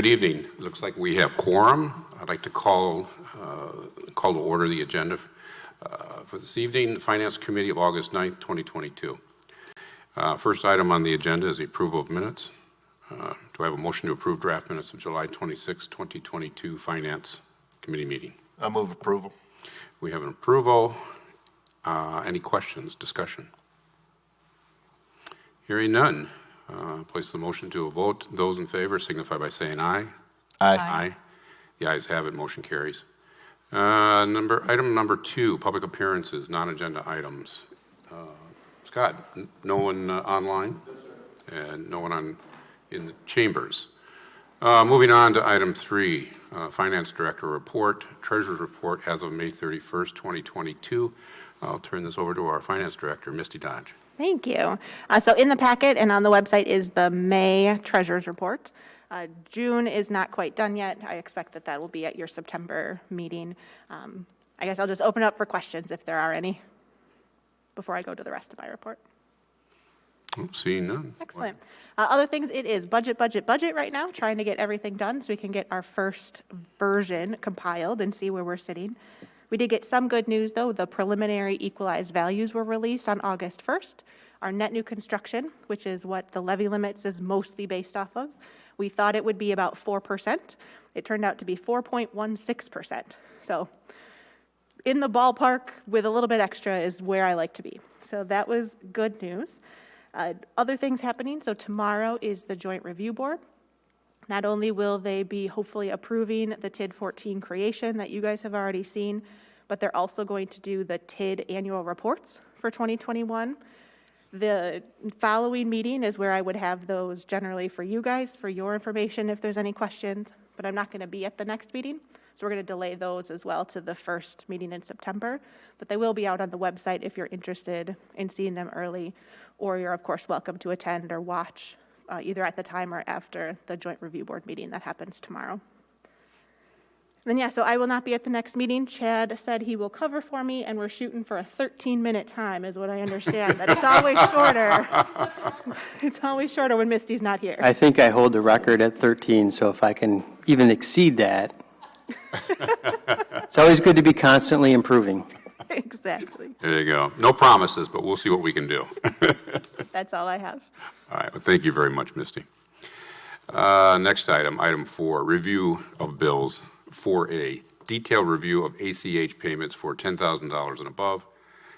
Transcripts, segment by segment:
evening. Looks like we have quorum. I'd like to call to order the agenda for this evening, the Finance Committee of August 9th, 2022. First item on the agenda is the approval of minutes. Do I have a motion to approve draft minutes of July 26, 2022 Finance Committee meeting? I move approval. We have an approval. Any questions, discussion? Hearing none. Place the motion to a vote. Those in favor signify by saying aye. Aye. Aye. The ayes have it. Motion carries. Item number 2, public appearances, non-agenda items. Scott, no one online? Yes, sir. And no one in the chambers. Moving on to item 3, Finance Director report, Treasurer's report as of May 31st, 2022. I'll turn this over to our Finance Director, Misty Dodge. Thank you. So in the packet and on the website is the May Treasurer's report. June is not quite done yet. I expect that will be at your September meeting. I guess I'll just open up for questions if there are any before I go to the rest of my report. Seeing none. Excellent. Other things, it is budget right now, trying to get everything done so we can get our first version compiled and see where we're sitting. We did get some good news, though. The preliminary equalized values were released on August 1st. Our net new construction, which is what the levy limits is mostly based off of, we thought it would be about 4%. It turned out to be 4.16%. So in the ballpark with a little bit extra is where I like to be. So that was good news. Other things happening. So tomorrow is the Joint Review Board. Not only will they be hopefully approving the TID 14 creation that you guys have already seen, but they're also going to do the TID annual reports for 2021. The following meeting is where I would have those generally for you guys, for your information if there's any questions, but I'm not going to be at the next meeting. So we're going to delay those as well to the first meeting in September, but they will be out on the website if you're interested in seeing them early, or you're of course welcome to attend or watch either at the time or after the Joint Review Board meeting that happens tomorrow. Then so I will not be at the next meeting. Chad said he will cover for me, and we're shooting for a 13-minute time is what I understand, that it's always shorter. It's always shorter when Misty's not here. I think I hold the record at 13, so if I can even exceed that. It's always good to be constantly improving. Exactly. There you go. No promises, but we'll see what we can do. That's all I have. All right. Well, thank you very much, Misty. Next item, item 4, review of bills. 4A, detailed review of ACH payments for $10,000 and above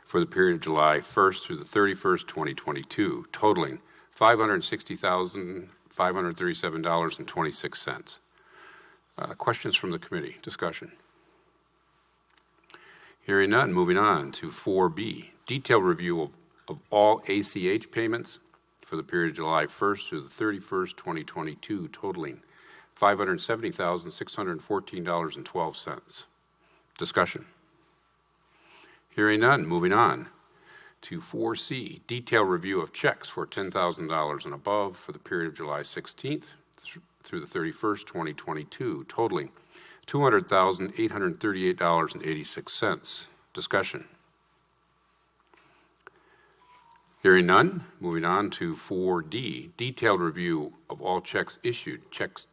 for the period of July 1st through the 31st, 2022, totaling $560,537.26. Questions from the committee? Discussion? Hearing none, moving on to 4B, detailed review of all ACH payments for the period of July 1st through the 31st, 2022, totaling $570,614.12. Discussion. Hearing none, moving on to 4C, detailed review of checks for $10,000 and above for the period of July 16th through the 31st, 2022, totaling $200,838.86. Discussion. Hearing none, moving on to 4D, detailed review of all checks issued, checks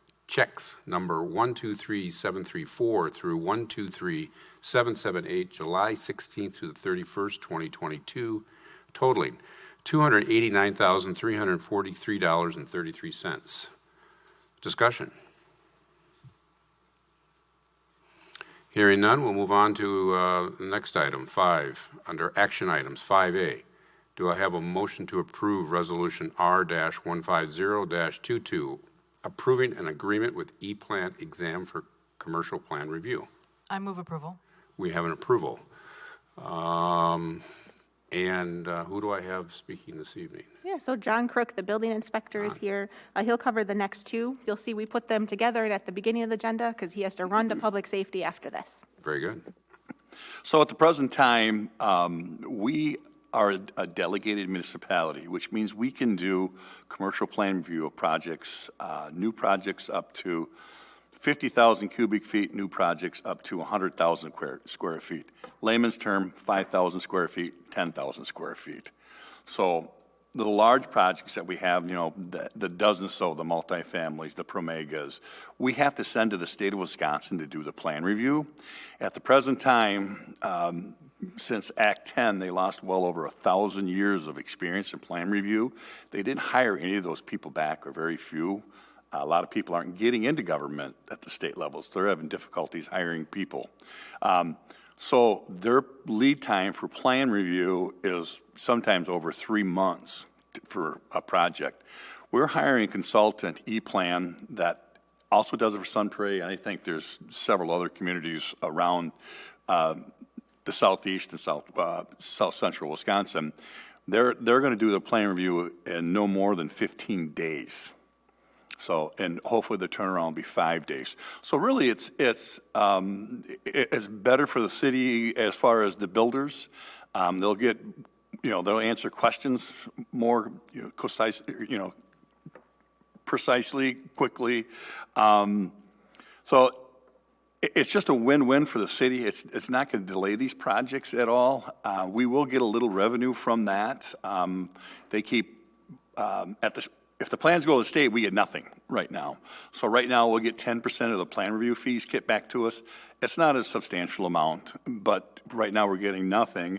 number 123734 through 123778, July 16th to the 31st, 2022, totaling $289,343.33. Discussion. Hearing none, we'll move on to the next item, 5, under action items, 5A. Do I have a motion to approve Resolution R-150-22, approving an agreement with E-Plant Exam for commercial plan review? I move approval. We have an approval. Who do I have speaking this evening? Yeah, so John Crook, the building inspector, is here. He'll cover the next two. You'll see we put them together at the beginning of the agenda because he has to run to public safety after this. Very good. So at the present time, we are a delegated municipality, which means we can do commercial plan review of projects, new projects up to 50,000 cubic feet, new projects up to 100,000 square feet. Layman's term, 5,000 square feet, 10,000 square feet. So the large projects that we have, the dozen so, the multifamilies, the promegas, we have to send to the state of Wisconsin to do the plan review. At the present time, since Act 10, they lost well over 1,000 years of experience in plan review. They didn't hire any of those people back, or very few. A lot of people aren't getting into government at the state levels. They're having difficulties hiring people. So their lead time for plan review is sometimes over 3 months for a project. We're hiring a consultant, E-Plan, that also does it for Sun Prairie, and I think there's several other communities around the southeast and south central Wisconsin. They're going to do the plan review in no more than 15 days. So, and hopefully the turnaround will be 5 days. So really, it's better for the city as far as the builders. They'll get, they'll answer questions more, precisely, quickly. So it's just a win-win for the city. It's not going to delay these projects at all. We will get a little revenue from that. They keep if the plans go to the state, we get nothing right now. So right now, we'll get 10% of the plan review fees kicked back to us. It's not a substantial amount, but right now we're getting nothing.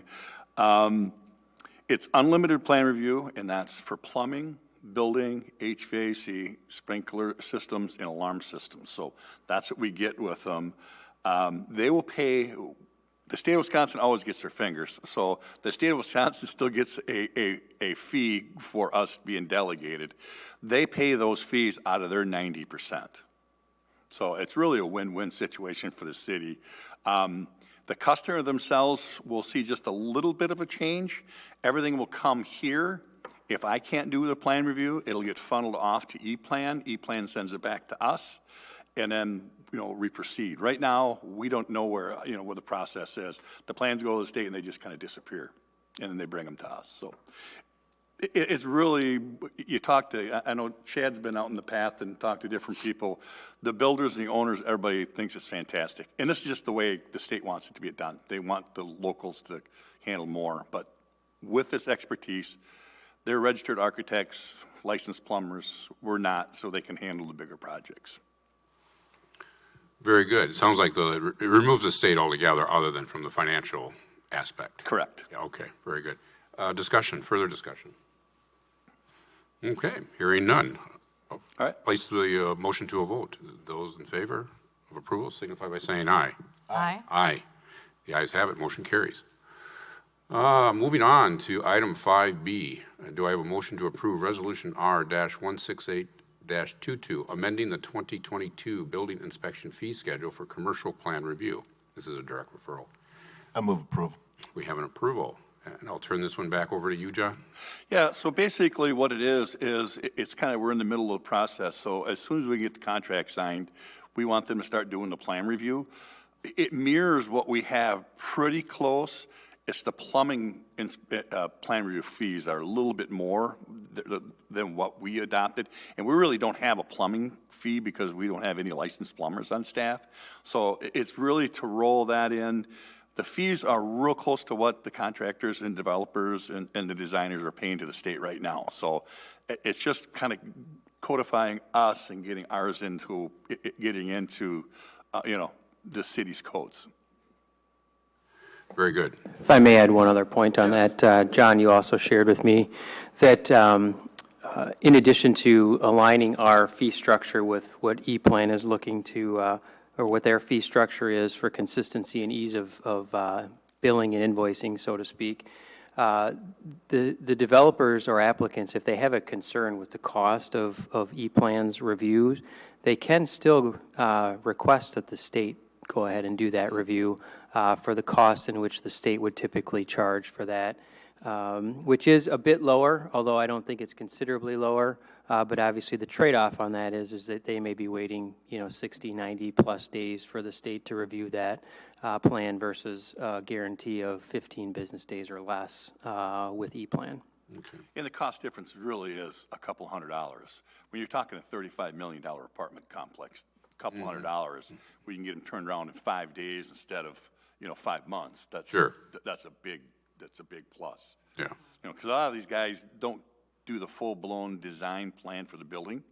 It's unlimited plan review, and that's for plumbing, building, HVAC, sprinkler systems, and alarm systems. So that's what we get with them. They will pay. The state of Wisconsin always gets their fingers, so the state of Wisconsin still gets a fee for us being delegated. They pay those fees out of their 90%. So it's really a win-win situation for the city. The customer themselves will see just a little bit of a change. Everything will come here. If I can't do the plan review, it'll get funneled off to E-Plan. E-Plan sends it back to us, and then we proceed. Right now, we don't know where the process is. The plans go to the state and they just kind of disappear, and then they bring them to us. So it's really, you talk to, I know Chad's been out in the path and talked to different people. The builders and the owners, everybody thinks it's fantastic. And this is just the way the state wants it to be done. They want the locals to handle more. But with this expertise, they're registered architects, licensed plumbers. We're not, so they can handle the bigger projects. Very good. It sounds like it removes the state altogether, other than from the financial aspect. Correct. Yeah, okay, very good. Further discussion. Okay, hearing none. All right. Place the motion to a vote. Those in favor of approval signify by saying aye. Aye. Aye. The ayes have it, motion carries. Moving on to item 5B. Do I have a motion to approve Resolution R-168-22, amending the 2022 building inspection fee schedule for commercial plan review? This is a direct referral. I move approval. We have an approval, and I'll turn this one back over to you, John. Yeah, so basically what it is it's kind of, we're in the middle of the process. So as soon as we get the contract signed, we want them to start doing the plan review. It mirrors what we have pretty close. It's the plumbing plan review fees are a little bit more than what we adopted. And we really don't have a plumbing fee because we don't have any licensed plumbers on staff. So it's really to roll that in. The fees are real close to what the contractors and developers and the designers are paying to the state right now. So it's just kind of codifying us and getting ours into, the city's codes. Very good. If I may add one other point on that, John, you also shared with me that in addition to aligning our fee structure with what E-Plan is looking to, or what their fee structure is for consistency and ease of billing and invoicing, so to speak, the developers or applicants, if they have a concern with the cost of E-Plan's reviews, they can still request that the state go ahead and do that review for the cost in which the state would typically charge for that, which is a bit lower, although I don't think it's considerably lower. But obviously the trade-off on that is that they may be waiting, 60, 90 plus days for the state to review that plan versus a guarantee of 15 business days or less with E-Plan. Okay. And the cost difference really is a couple $100. When you're talking a $35 million apartment complex, a couple $100, we can get them turned around in 5 days instead of 5 months. That's Sure. That's a big plus. Yeah. Because a lot of these guys don't do the full-blown design plan for the building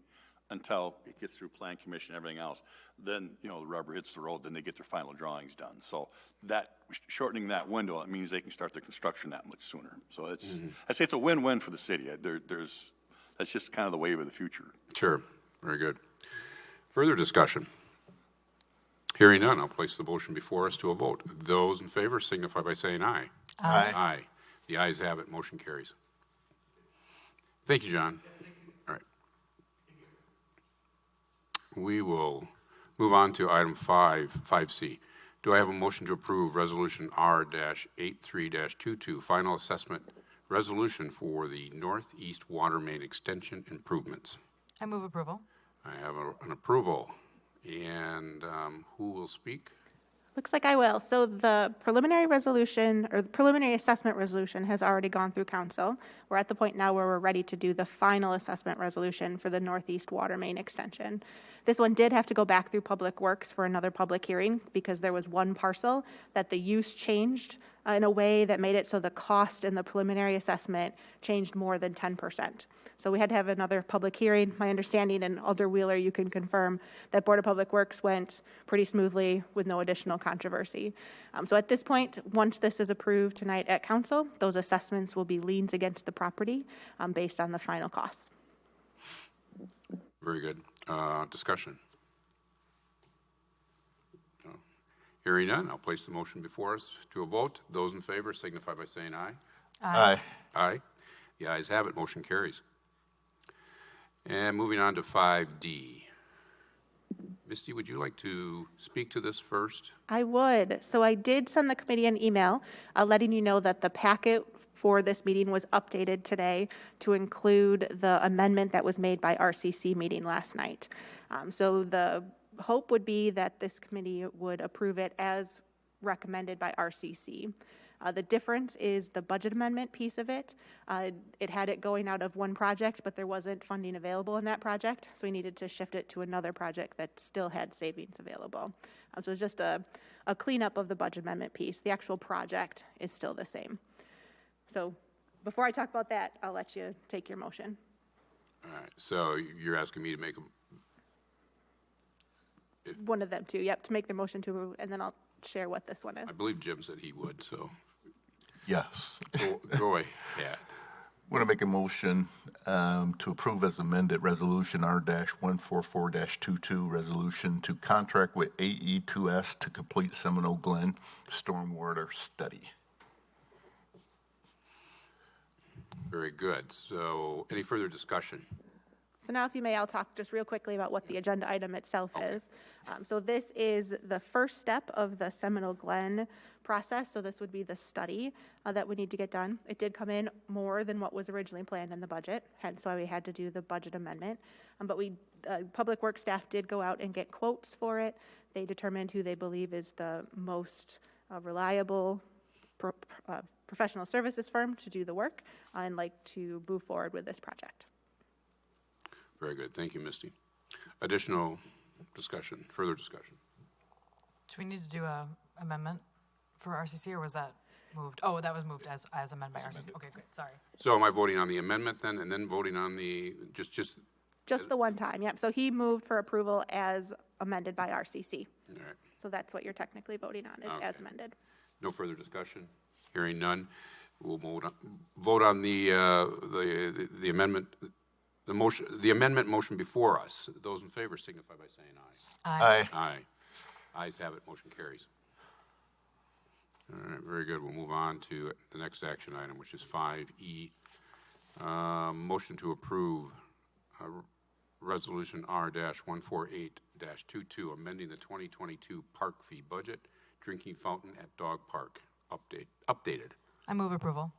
until it gets through plan commission and everything else. Then, the rubber hits the road, then they get their final drawings done. So that, shortening that window, it means they can start their construction that much sooner. So it's, I say it's a win-win for the city. That's just kind of the wave of the future. Sure, very good. Further discussion? Hearing none, I'll place the motion before us to a vote. Those in favor signify by saying aye. Aye. Aye. The ayes have it, motion carries. Thank you, John. All right. We will move on to item 5C. Do I have a motion to approve Resolution R-83-22, Final Assessment Resolution for the Northeast Water Main Extension Improvements? I move approval. I have an approval. And who will speak? Looks like I will. So the preliminary resolution, or the preliminary assessment resolution, has already gone through council. We're at the point now where we're ready to do the final assessment resolution for the Northeast Water Main Extension. This one did have to go back through Public Works for another public hearing because there was one parcel that the use changed in a way that made it so the cost in the preliminary assessment changed more than 10%. So we had to have another public hearing. My understanding, and Alder Wheeler, you can confirm, that Board of Public Works went pretty smoothly with no additional controversy. So at this point, once this is approved tonight at council, those assessments will be liens against the property based on the final costs. Very good. Discussion? No. Hearing none, I'll place the motion before us to a vote. Those in favor signify by saying aye. Aye. Aye. The ayes have it, motion carries. And moving on to 5D. Misty, would you like to speak to this first? I would. So I did send the committee an email letting you know that the packet for this meeting was updated today to include the amendment that was made by RCC meeting last night. So the hope would be that this committee would approve it as recommended by RCC. The difference is the budget amendment piece of it. It had it going out of one project, but there wasn't funding available in that project, so we needed to shift it to another project that still had savings available. So it's just a cleanup of the budget amendment piece. The actual project is still the same. So before I talk about that, I'll let you take your motion. All right, so you're asking me to make a, One of them two, yep, to make the motion to approve, and then I'll share what this one is. I believe Jim said he would, so Yes. go ahead. Want to make a motion to approve as amended Resolution R-144-22, resolution to contract with AE2S to complete Seminole Glen stormwater study. Very good. So any further discussion? So now, if you may, I'll talk just real quickly about what the agenda item itself is. So this is the first step of the Seminole Glen process. So this would be the study that we need to get done. It did come in more than what was originally planned in the budget, hence why we had to do the budget amendment. But Public Works staff did go out and get quotes for it. They determined who they believe is the most reliable professional services firm to do the work and like to move forward with this project. Very good. Thank you, Misty. Additional discussion, further discussion? Do we need to do a amendment for RCC, or was that moved? Oh, that was moved as amended by RCC. Okay, good, sorry. So am I voting on the amendment then, and then voting on the, just Just the one time, yep. So he moved for approval as amended by RCC. all right. So that's what you're technically voting on, is as Okay. amended. No further discussion? Hearing none, we'll vote on the amendment, the amendment motion before us. Those in favor signify by saying aye. Aye. Aye. Ayes have it, motion carries. All right, very good. We'll move on to the next action item, which is 5E. Motion to approve Resolution R-148-22, amending the 2022 park fee budget, drinking fountain at Dog Park, updated. I move approval.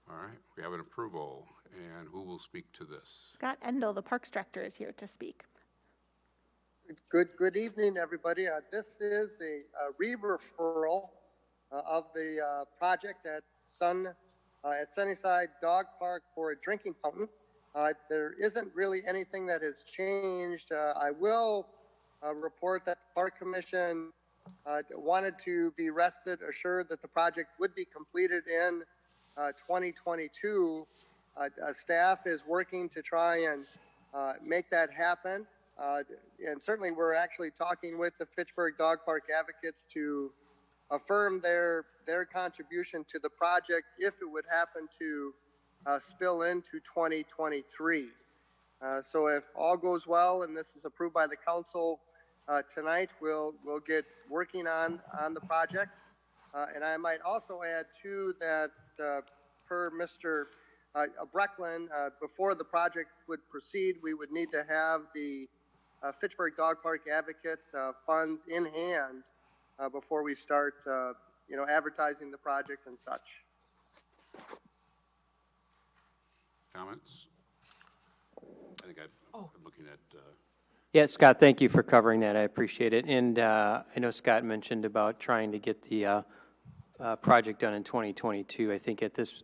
All right, we have an approval, and who will speak to this? Scott Endel, the Parks Director, is here to speak. Good evening, everybody. This is a re-referral of the project at Sunnyside Dog Park for a drinking fountain. There isn't really anything that has changed. I will report that the Park Commission wanted to be rested assured that the project would be completed in 2022. Staff is working to try and make that happen. And certainly we're actually talking with the Fitchburg Dog Park advocates to affirm their contribution to the project if it would happen to spill into 2023. So if all goes well and this is approved by the council tonight, we'll get working on the project. And I might also add too that per Mr. Brecklin, before the project would proceed, we would need to have the Fitchburg Dog Park Advocate funds in hand before we start, advertising the project and such. Comments? I think I'm looking at, Yeah, Scott, thank you for covering that. I appreciate it. And I know Scott mentioned about trying to get the project done in 2022. I think at this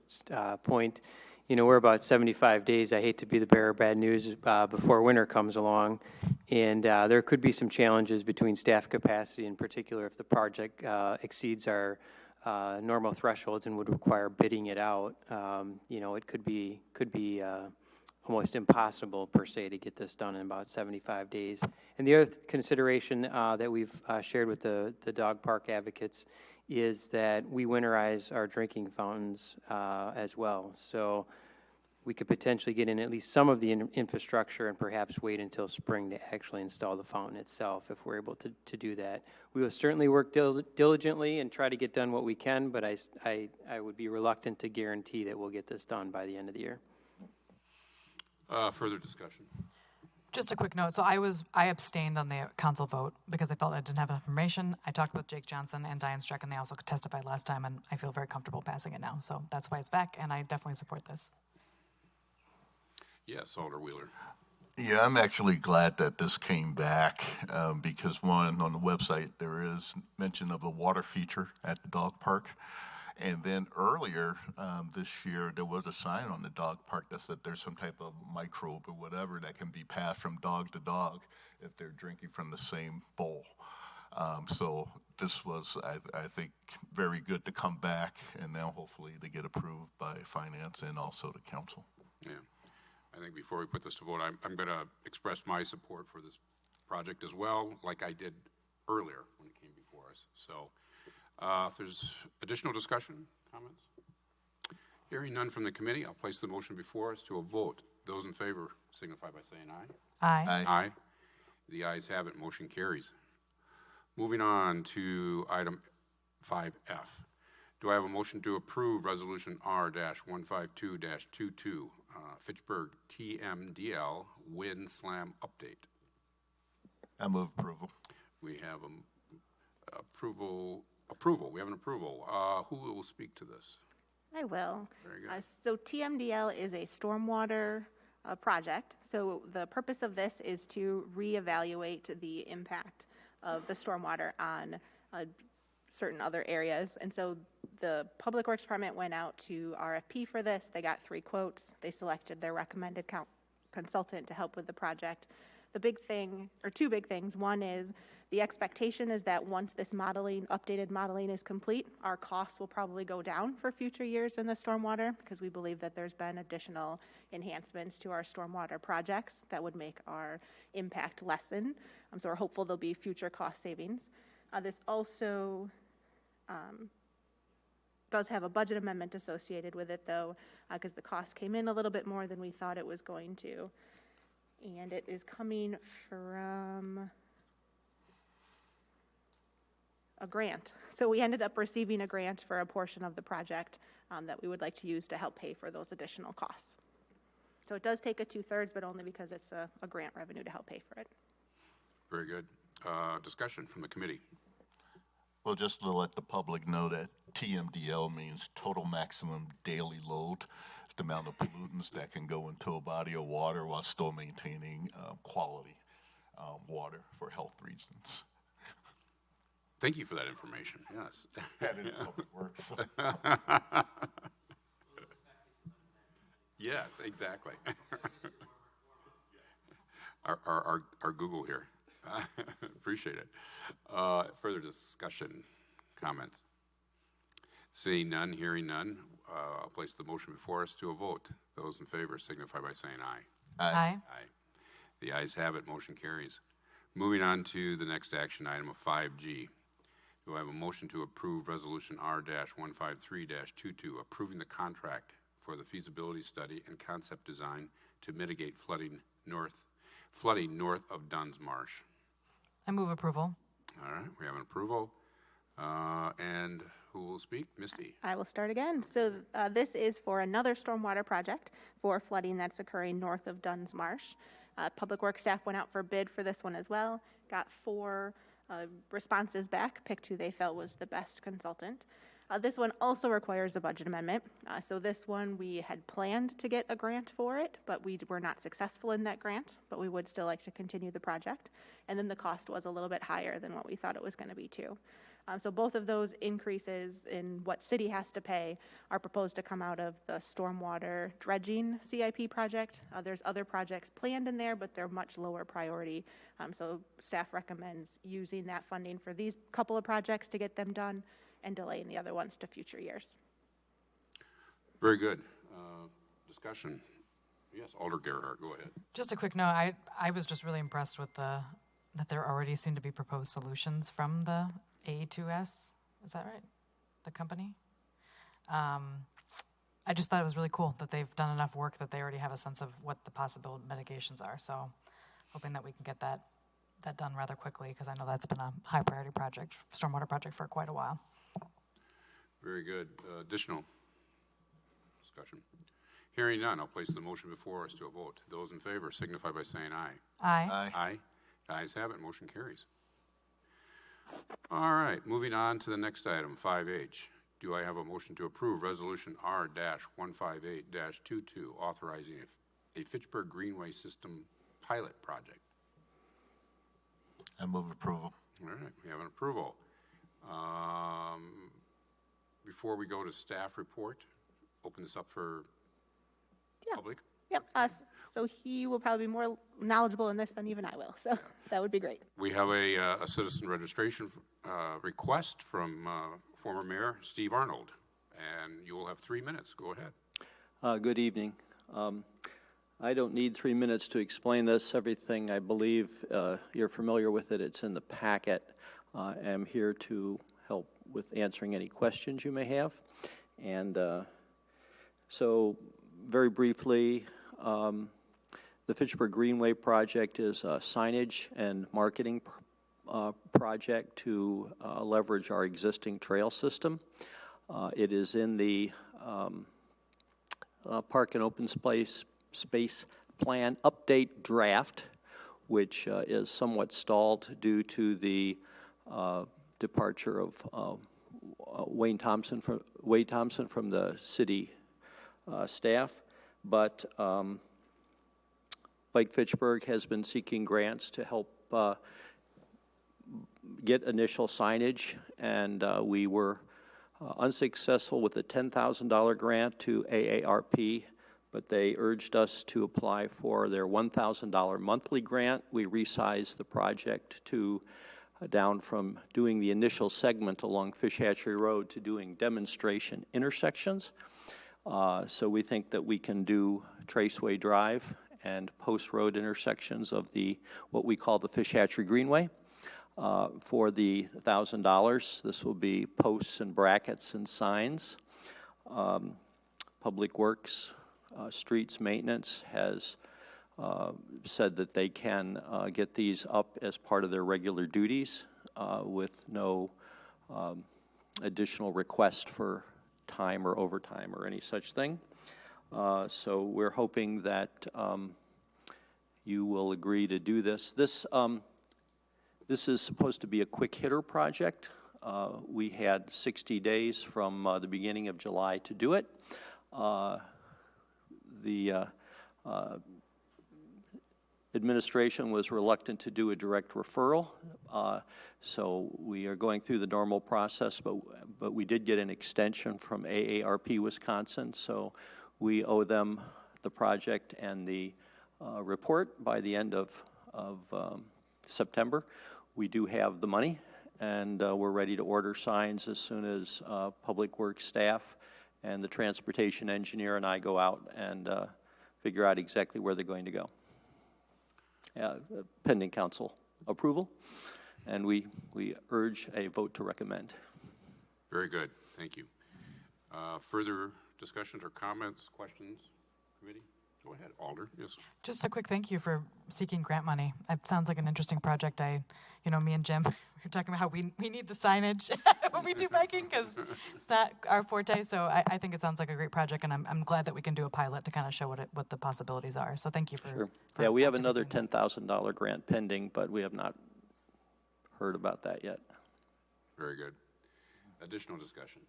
point, we're about 75 days. I hate to be the bearer of bad news before winter comes along. And there could be some challenges between staff capacity, in particular if the project exceeds our normal thresholds and would require bidding it out. It could be almost impossible per se to get this done in about 75 days. And the other consideration that we've shared with the dog park advocates is that we winterize our drinking fountains as well. So we could potentially get in at least some of the infrastructure and perhaps wait until spring to actually install the fountain itself if we're able to do that. We will certainly work diligently and try to get done what we can, but I would be reluctant to guarantee that we'll get this done by the end of the year. further discussion. Just a quick note. So I abstained on the council vote because I felt I didn't have enough information. I talked with Jake Johnson and Diane Streck, and they also testified last time, and I feel very comfortable passing it now. So that's why it's back, and I definitely support this. Yes, Alder Wheeler. Yeah, I'm actually glad that this came back because one, on the website, there is mention of a water feature at the dog park. And then earlier this year, there was a sign on the dog park that said there's some type of microbe or whatever that can be passed from dog to dog if they're drinking from the same bowl. So this was, I think, very good to come back and now hopefully to get approved by finance and also the council. Yeah. I think before we put this to vote, I'm going to express my support for this project as well, like I did earlier when it came before us. So if there's additional discussion, comments? Hearing none from the committee, I'll place the motion before us to a vote. Those in favor signify by saying aye. Aye. Aye. The ayes have it. Motion carries. Moving on to item 5F. Do I have a motion to approve Resolution R-152-22, Fitchburg Tmdl Wind Slam Update? I move approval. We have approval. We have an approval. Who will speak to this? I will. Very good. So TMDL is a stormwater project. So the purpose of this is to reevaluate the impact of the stormwater on certain other areas. And so the Public Works Department went out to RFP for this. They got 3 quotes. They selected their recommended consultant to help with the project. The big thing, or 2 big things, one is the expectation is that once this updated modeling is complete, our costs will probably go down for future years in the stormwater because we believe that there's been additional enhancements to our stormwater projects that would make our impact lessen. So we're hopeful there'll be future cost savings. This also does have a budget amendment associated with it though, because the cost came in a little bit more than we thought it was going to. And it is coming from a grant. So we ended up receiving a grant for a portion of the project that we would like to use to help pay for those additional costs. So it does take a 2/3, but only because it's a grant revenue to help pay for it. Very good. Discussion from the committee. Well, just to let the public know that TMDL means total maximum daily load. It's the amount of pollutants that can go into a body of water while still maintaining quality water for health reasons. Thank you for that information. Yes. That in public works. Yes, exactly. our Google here. Appreciate it. Further discussion, comments? Seeing none, hearing none. I'll place the motion before us to a vote. Those in favor signify by saying aye. Aye. Aye. The ayes have it, motion carries. Moving on to the next action item of 5G. Do I have a motion to approve Resolution R-153-22, approving the contract for the feasibility study and concept design to mitigate flooding north of Dunn's Marsh? I move approval. All right, we have an approval. And who will speak? Misty. I will start again. So this is for another stormwater project for flooding that's occurring north of Dunn's Marsh. Public Works staff went out for bid for this one as well, got 4 responses back, picked who they felt was the best consultant. This one also requires a budget amendment. So this one, we had planned to get a grant for it, but we were not successful in that grant, but we would still like to continue the project. And then the cost was a little bit higher than what we thought it was going to be too. So both of those increases in what city has to pay are proposed to come out of the stormwater dredging CIP project. There's other projects planned in there, but they're much lower priority. So staff recommends using that funding for these couple of projects to get them done and delaying the other ones to future years. Very good. Discussion. Yes, Alder Gerhart, go ahead. Just a quick note, I was just really impressed with that there already seem to be proposed solutions from the A2S, is that right? The company? I just thought it was really cool that they've done enough work that they already have a sense of what the possible mitigations are. So hoping that we can get that done rather quickly, because I know that's been a high priority project, stormwater project for quite a while. Very good. Additional discussion. Hearing none, I'll place the motion before us to a vote. Those in favor signify by saying aye. Aye. Aye. The ayes have it, motion carries. All right, moving on to the next item, 5H. Do I have a motion to approve Resolution R-158-22, authorizing a Fitchburg Greenway system pilot project? I move approval. All right, we have an approval. Before we go to staff report, open this up for public. Yep, so he will probably be more knowledgeable in this than even I will, so that would be great. We have a citizen registration request from former Mayor Steve Arnold, and you will have 3 minutes. Go ahead. Good evening. I don't need 3 minutes to explain this. Everything, I believe, you're familiar with it. It's in the packet. I'm here to help with answering any questions you may have. And so very briefly, the Fitchburg Greenway project is a signage and marketing project to leverage our existing trail system. It is in the Park and Open Space Plan Update Draft, which is somewhat stalled due to the departure of Wayne Thompson from the city staff. But Lake Fitchburg has been seeking grants to help get initial signage, and we were unsuccessful with a $10,000 grant to AARP, but they urged us to apply for their $1,000 monthly grant. We resized the project to down from doing the initial segment along Fish Hatchery Road to doing demonstration intersections. So we think that we can do Traceway Drive and post-road intersections of what we call the Fish Hatchery Greenway. For the $1,000, this will be posts and brackets and signs. Public Works, Streets Maintenance has said that they can get these up as part of their regular duties with no additional request for time or overtime or any such thing. So we're hoping that you will agree to do this. This is supposed to be a quick hitter project. We had 60 days from the beginning of July to do it. The administration was reluctant to do a direct referral, so we are going through the normal process, but we did get an extension from AARP Wisconsin, so we owe them the project and the report by the end of September. We do have the money, and we're ready to order signs as soon as Public Works staff and the transportation engineer and I go out and figure out exactly where they're going to go, pending council approval, and we urge a vote to recommend. Very good, thank you. Further discussions or comments, questions, committee? Go ahead, Alder, yes. Just a quick thank you for seeking grant money. It sounds like an interesting project. Me and Jim, we were talking about how we need the signage when we do biking because it's not our forte. So I think it sounds like a great project, and I'm glad that we can do a pilot to kind of show what the possibilities are. So thank you for. Sure. for Yeah, we have actively another doing that. $10,000 grant pending, but we have not heard about that yet. Very good. Additional discussion.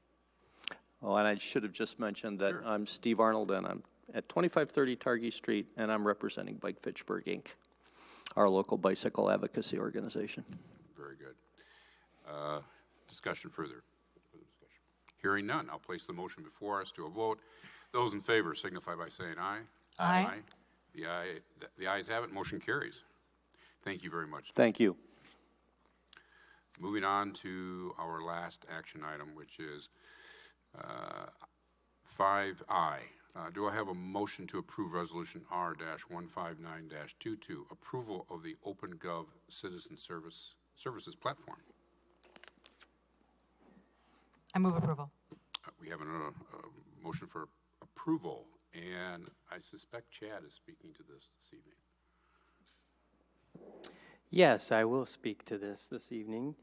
Oh, and I should have just mentioned that Sure. I'm Steve Arnold, and I'm at 2530 Targhee Street, and I'm representing Bike Fitchburg, Inc., our local bicycle advocacy organization. Very good. Discussion further. Discussion. Hearing none, I'll place the motion before us to a vote. Those in favor signify by saying aye. Aye. The ayes have it, motion carries. Thank you very much. Thank you. Moving on to our last action item, which is 5I. Do I have a motion to approve Resolution R-159-22, approval of the OpenGov Citizen Services Platform? I move approval. We have a motion for approval, and I suspect Chad is speaking to this evening. Yes, I will speak to this evening,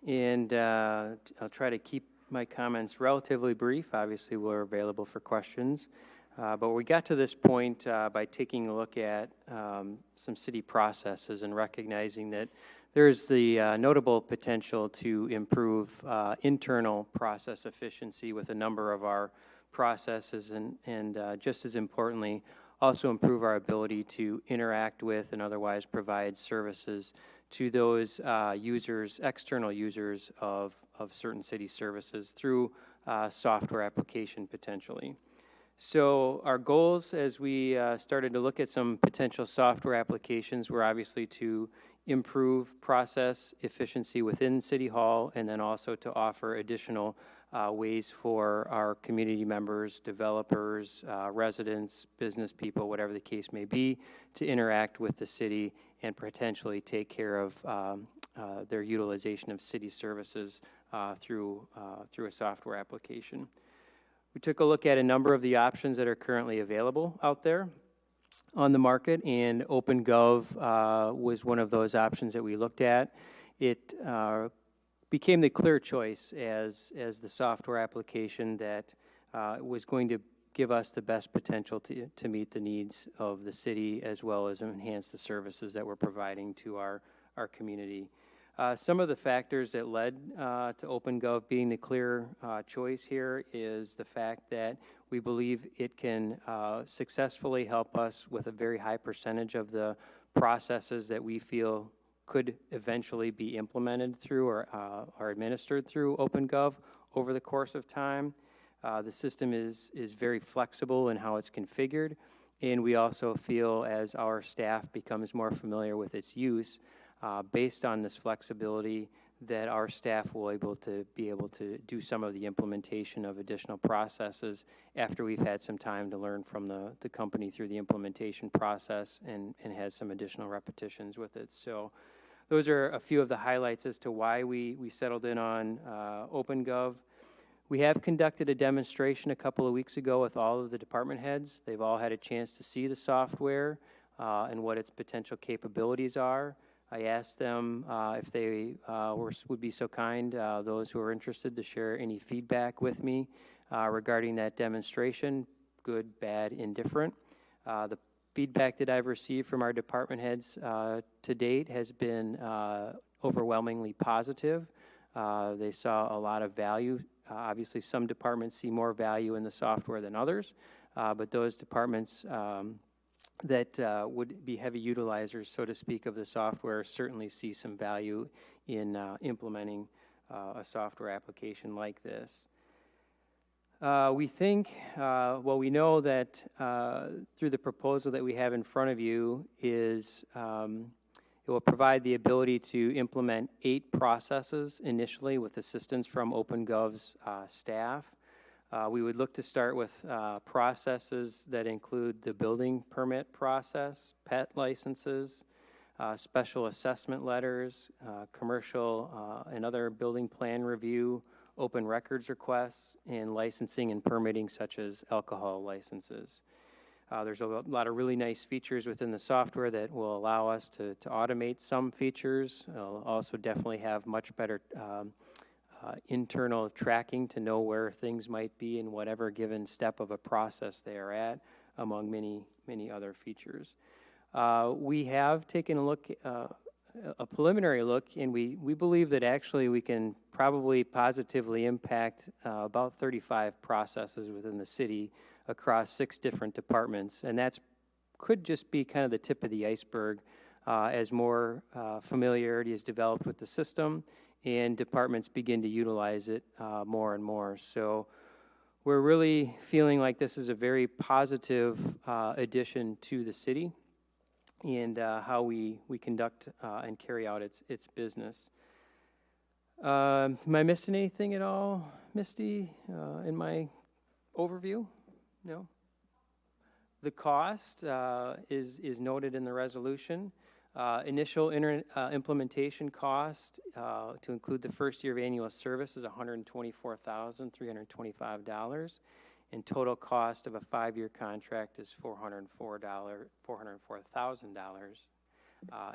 and I'll try to keep my comments relatively brief. Obviously, we're available for questions, but we got to this point by taking a look at some city processes and recognizing that there's the notable potential to improve internal process efficiency with a number of our processes, and just as importantly, also improve our ability to interact with and otherwise provide services to those users, external users of certain city services through software application potentially. So our goals as we started to look at some potential software applications were obviously to improve process efficiency within City Hall, and then also to offer additional ways for our community members, developers, residents, business people, whatever the case may be, to interact with the city and potentially take care of their utilization of city services through a software application. We took a look at a number of the options that are currently available out there on the market, and OpenGov was one of those options that we looked at. It became the clear choice as the software application that was going to give us the best potential to meet the needs of the city, as well as enhance the services that we're providing to our community. Some of the factors that led to OpenGov being the clear choice here is the fact that we believe it can successfully help us with a very high percentage of the processes that we feel could eventually be implemented through or administered through OpenGov over the course of time. The system is very flexible in how it's configured, and we also feel as our staff becomes more familiar with its use, based on this flexibility, that our staff will be able to do some of the implementation of additional processes after we've had some time to learn from the company through the implementation process and had some additional repetitions with it. So those are a few of the highlights as to why we settled in on OpenGov. We have conducted a demonstration a couple of weeks ago with all of the department heads. They've all had a chance to see the software and what its potential capabilities are. I asked them if they would be so kind, those who are interested, to share any feedback with me regarding that demonstration, good, bad, indifferent. The feedback that I've received from our department heads to date has been overwhelmingly positive. They saw a lot of value. Obviously, some departments see more value in the software than others, but those departments that would be heavy utilizers, so to speak, of the software certainly see some value in implementing a software application like this. We think, we know that through the proposal that we have in front of you is it will provide the ability to implement 8 processes initially with assistance from OpenGov's staff. We would look to start with processes that include the building permit process, pet licenses, special assessment letters, commercial and other building plan review, open records requests, and licensing and permitting such as alcohol licenses. There's a lot of really nice features within the software that will allow us to automate some features. It'll also definitely have much better internal tracking to know where things might be in whatever given step of a process they are at, among many other features. We have taken a look, a preliminary look, and we believe that actually we can probably positively impact about 35 processes within the city across 6 different departments, and that's could just be kind of the tip of the iceberg as more familiarity is developed with the system and departments begin to utilize it more and more. So we're really feeling like this is a very positive addition to the city and how we conduct and carry out its business. Am I missing anything at all, Misty, in my overview? No? The cost is noted in the resolution. Initial implementation cost to include the first year of annual service is $124,325, and total cost of a 5-year contract is $404,000,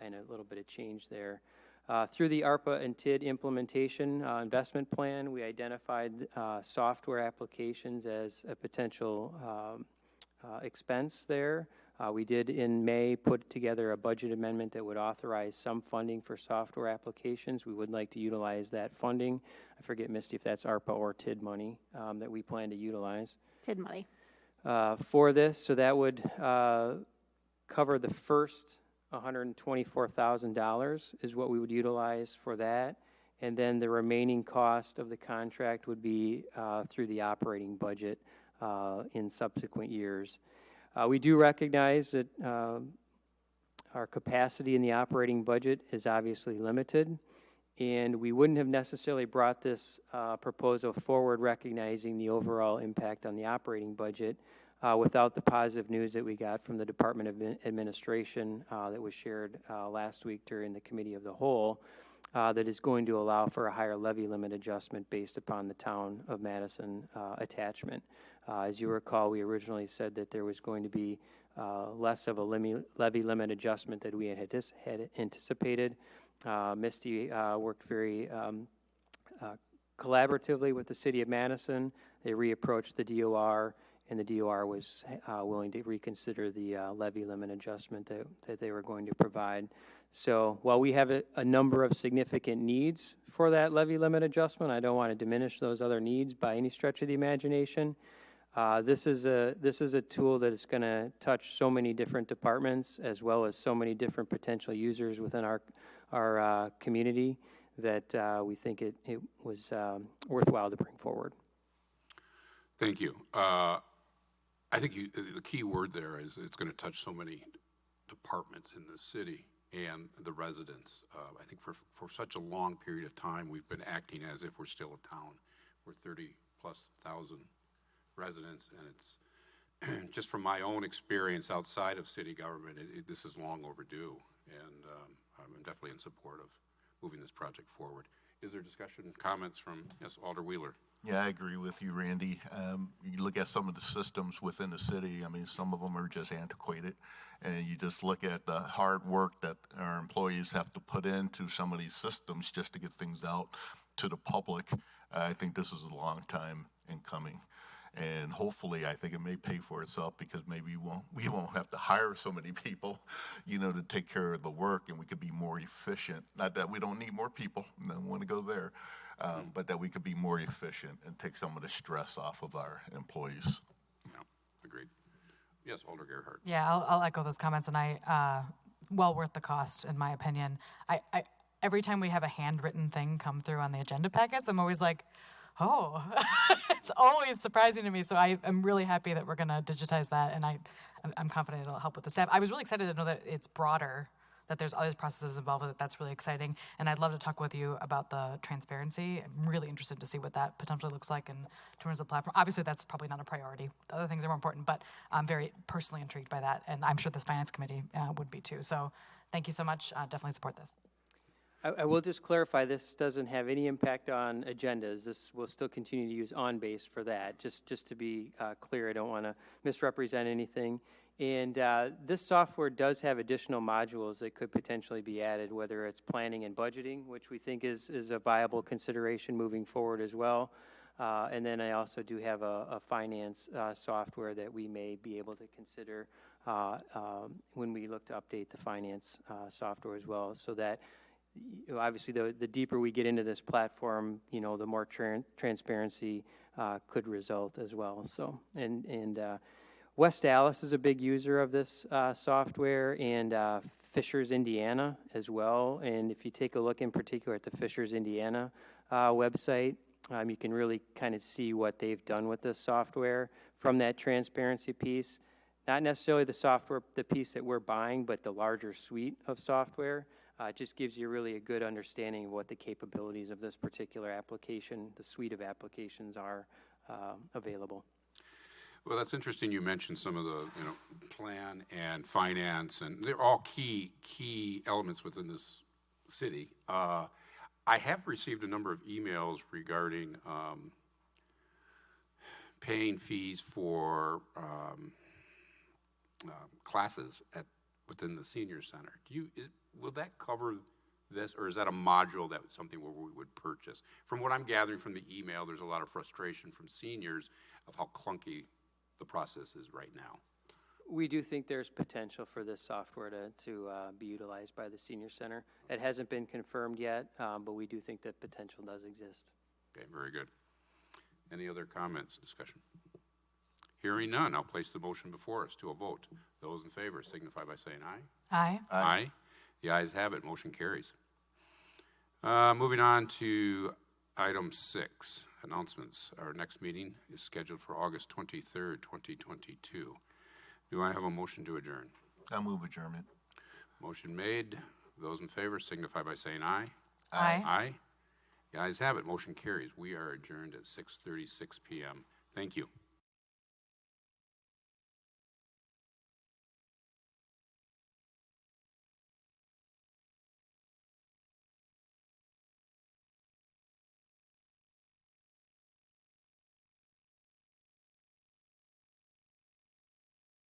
and a little bit of change there. Through the ARPA and TID implementation investment plan, we identified software applications as a potential expense there. We did in May put together a budget amendment that would authorize some funding for software applications. We would like to utilize that funding. I forget, Misty, if that's ARPA or TID money that we plan to utilize. TID money. For this, so that would cover the first $124,000 is what we would utilize for that. And then the remaining cost of the contract would be through the operating budget in subsequent years. We do recognize that our capacity in the operating budget is obviously limited, and we wouldn't have necessarily brought this proposal forward recognizing the overall impact on the operating budget without the positive news that we got from the Department of Administration that was shared last week during the Committee of the Whole that is going to allow for a higher levy limit adjustment based upon the Town of Madison attachment. As you recall, we originally said that there was going to be less of a levy limit adjustment that we had anticipated. Misty worked very collaboratively with the City of Madison. They reapproached the DOR, and the DOR was willing to reconsider the levy limit adjustment that they were going to provide. So while we have a number of significant needs for that levy limit adjustment, I don't want to diminish those other needs by any stretch of the imagination. This is a tool that is going to touch so many different departments as well as so many different potential users within our community that we think it was worthwhile to bring forward. Thank you. I think the key word there is it's going to touch so many departments in the city and the residents. I think for such a long period of time, we've been acting as if we're still a town. We're 30,000+ residents, and it's just from my own experience outside of city government, this is long overdue, and I'm definitely in support of moving this project forward. Is there discussion, comments from, yes, Alder Wheeler? Yeah, I agree with you, Randy. You look at some of the systems within the city, I mean, some of them are just antiquated, and you just look at the hard work that our employees have to put into some of these systems just to get things out to the public. I think this is a long time in coming. And hopefully, I think it may pay for itself because maybe we won't have to hire so many people, to take care of the work, and we could be more efficient. Not that we don't need more people, I don't want to go there, but that we could be more efficient and take some of the stress off of our employees. Yeah, agreed. Yes, Alder Gerhardt. Yeah, I'll echo those comments, and well worth the cost, in my opinion. I every time we have a handwritten thing come through on the agenda packets, I'm always like, oh, it's always surprising to me. So I'm really happy that we're going to digitize that, and I'm confident it'll help with the staff. I was really excited to know that it's broader, that there's other processes involved with it. That's really exciting. And I'd love to talk with you about the transparency. I'm really interested to see what that potentially looks like in terms of platform. Obviously, that's probably not a priority. The other things are more important, but I'm very personally intrigued by that. And I'm sure this finance committee would be too. So thank you so much. Definitely support this. I will just clarify, this doesn't have any impact on agendas. This will still continue to use OnBase for that, just to be clear. I don't want to misrepresent anything. And this software does have additional modules that could potentially be added, whether it's planning and budgeting, which we think is a viable consideration moving forward as well. And then I also do have a finance software that we may be able to consider when we look to update the finance software as well, so that obviously the deeper we get into this platform, the more transparency could result as well. So, and West Dallas is a big user of this software, and Fishers, Indiana as well. And if you take a look in particular at the Fishers, Indiana website, you can really kind of see what they've done with this software from that transparency piece. Not necessarily the software, the piece that we're buying, but the larger suite of software. It just gives you really a good understanding of what the capabilities of this particular application, the suite of applications are available. Well, that's interesting. You mentioned some of the, plan and finance, and they're all key elements within this city. I have received a number of emails regarding paying fees for classes within the senior center. Will that cover this, or is that a module that's something where we would purchase? From what I'm gathering from the email, there's a lot of frustration from seniors of how clunky the process is right now. We do think there's potential for this software to be utilized by the senior center. It hasn't been confirmed yet, but we do think that potential does exist. Okay, very good. Any other comments, discussion? Hearing none, I'll place the motion before us to a vote. Those in favor signify by saying aye. Aye. Aye. The ayes have it. Motion carries. Moving on to item 6, announcements. Our next meeting is scheduled for August 23rd, 2022. Do I have a motion to adjourn? I move adjournment. Motion made. Those in favor signify by saying aye. Aye. Aye. The ayes have it. Motion carries. We are adjourned at 6:36 p.m. Thank you.